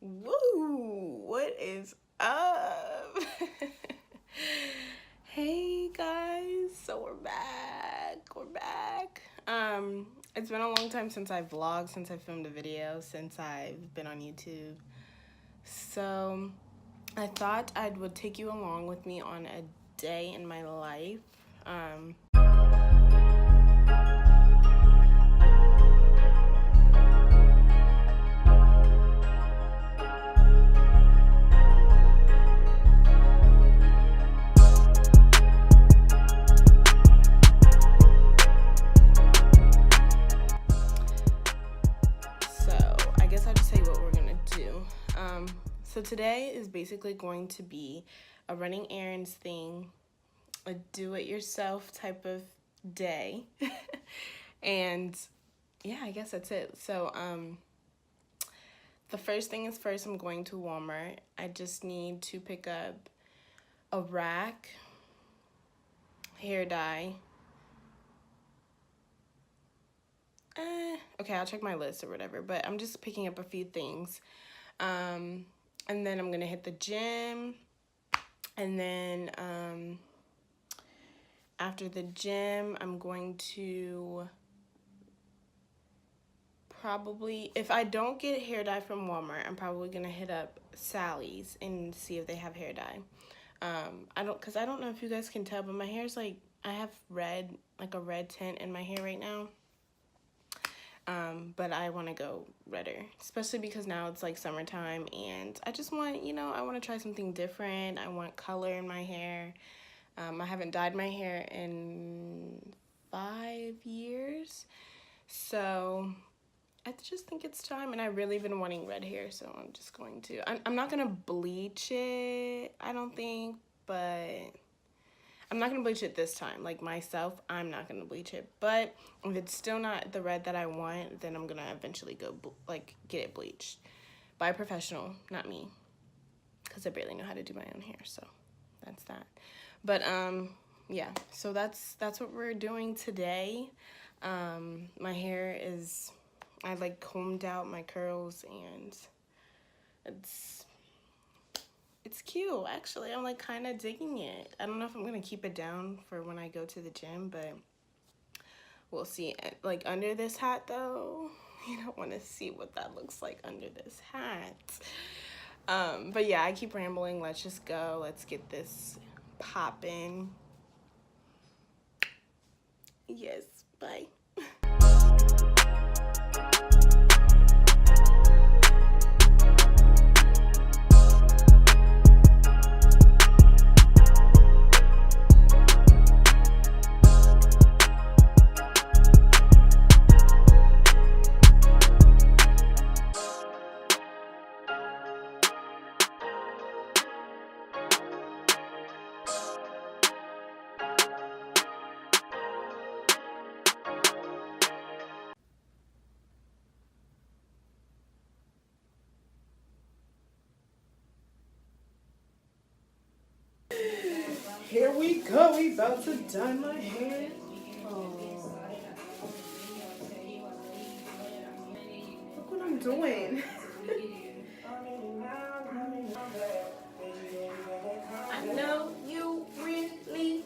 Woo! What is up? Hey guys, so we're back. It's been a long time since I vlogged, since I filmed a video, since I've been on YouTube. So I thought I would take you along with me on a day in my life. So today is basically going to be a running errands thing, a do-it-yourself type of day. And yeah, I guess that's it. So the first thing is first, I'm going to Walmart. I just need to pick up a rack, hair dye. Okay, I'll check my list or whatever, but I'm just picking up a few things. And then I'm gonna hit the gym, and then after the gym, I'm going to probably, if I don't get hair dye from Walmart, I'm probably gonna hit up Sally's and see if they have hair dye. I don't know if you guys can tell, but my hair's like, I have red, like a red tint in my hair right now. But I want to go redder, especially because now it's like summertime and I just want, I want to try something different. I want color in my hair. I haven't dyed my hair in 5 years, so I just think it's time, and I've really been wanting red hair, so I'm just going to, I'm not going to bleach it, I don't think, but I'm not going to bleach it this time. Like myself, I'm not going to bleach it. But if it's still not the red that I want, then I'm going to eventually go, get it bleached by a professional, not me. Because I barely know how to do my own hair, so that's that. But, yeah, so that's what we're doing today. My hair is, I, combed out my curls, and it's cute, actually. I'm kind of digging it. I don't know if I'm gonna keep it down for when I go to the gym, but we'll see. Under this hat though, you don't want to see what that looks like under this hat. But yeah, I keep rambling. Let's just go. Let's get this popping. Yes, bye. Here we go, we about to dye my hair. Oh. Look what I'm doing. I know you really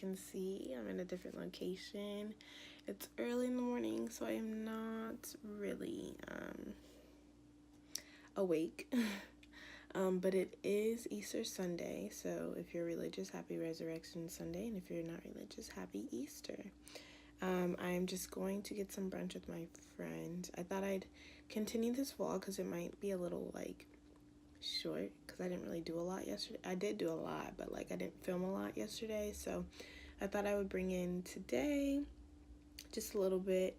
can see, I'm in a different location. It's early in the morning, so I am not really awake. But it is Easter Sunday, so if you're religious, happy Resurrection Sunday, and if you're not religious, happy Easter. I'm just going to get some brunch with my friend. I thought I'd continue this vlog because it might be a little like short because I didn't really do a lot yesterday. I did do a lot, but like I didn't film a lot yesterday, so I thought I would bring in today just a little bit,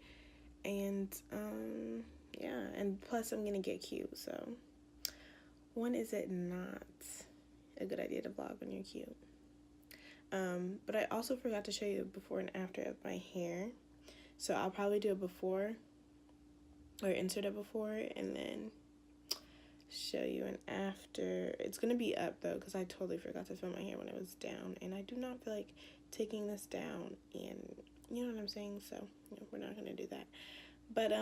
and yeah, and plus I'm gonna get cute, so when is it not a good idea to vlog when you're cute? But I also forgot to show you before and after of my hair, so I'll probably do a before or insert a before and then show you an after. It's gonna be up though because I totally forgot to film my hair when it was down, and I do not feel like taking this down, and you know what I'm saying, so you know, we're not gonna do that. But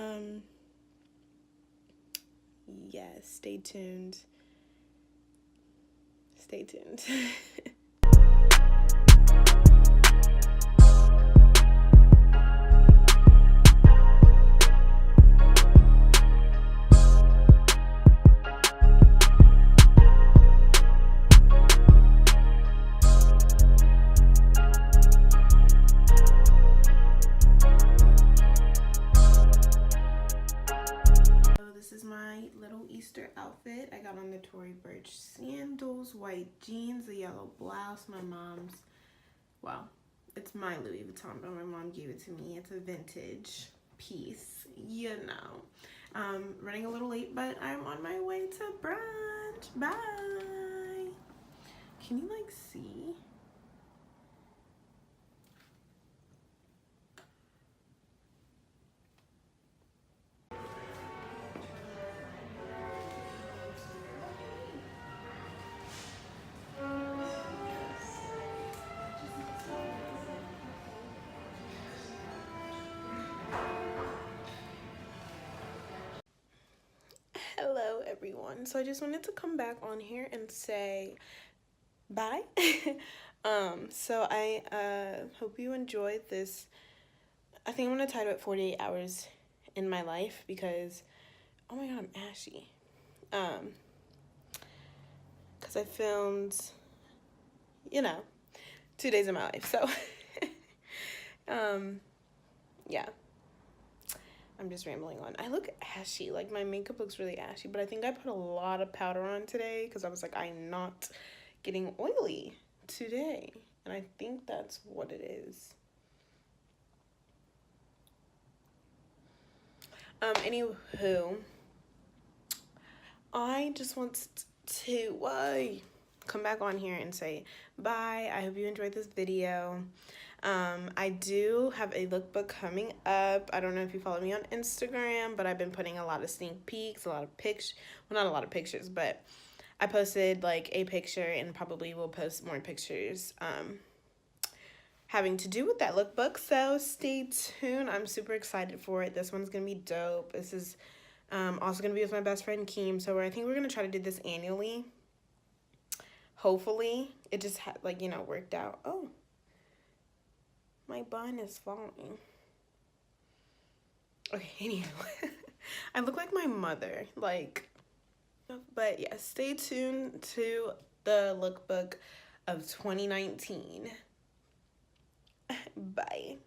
yeah, stay tuned. Easter outfit. I got on the Tory Burch sandals, white jeans, a yellow blouse, my mom's, well, it's my Louis Vuitton, but my mom gave it to me. It's a vintage piece, you know. Running a little late, but I'm on my way to brunch. Bye. Can you like see? Hello everyone, so I just wanted to come back on here and say bye. So I hope you enjoyed this. I think I'm gonna title it 48 hours in my life because oh my god, I'm ashy. Because I filmed, you know, 2 days of my life, so yeah, I'm just rambling on. I look ashy, like my makeup looks really ashy, but I think I put a lot of powder on today because I was like, I'm not getting oily today, and I think that's what it is. Anywho, I just want to come back on here and say bye. I hope you enjoyed this video. I do have a lookbook coming up. I don't know if you follow me on Instagram, but I've been putting a lot of sneak peeks, a lot of pictures, well, not a lot of pictures, but I posted like a picture and probably will post more pictures having to do with that lookbook, so stay tuned. I'm super excited for it. This one's gonna be dope. This is also gonna be with my best friend Keeks, so I think we're gonna try to do this annually. Hopefully it just like, you know, worked out. Oh, my bun is falling. Okay, anyhow. I look like my mother, like, but yeah, stay tuned to the lookbook of 2019. Bye.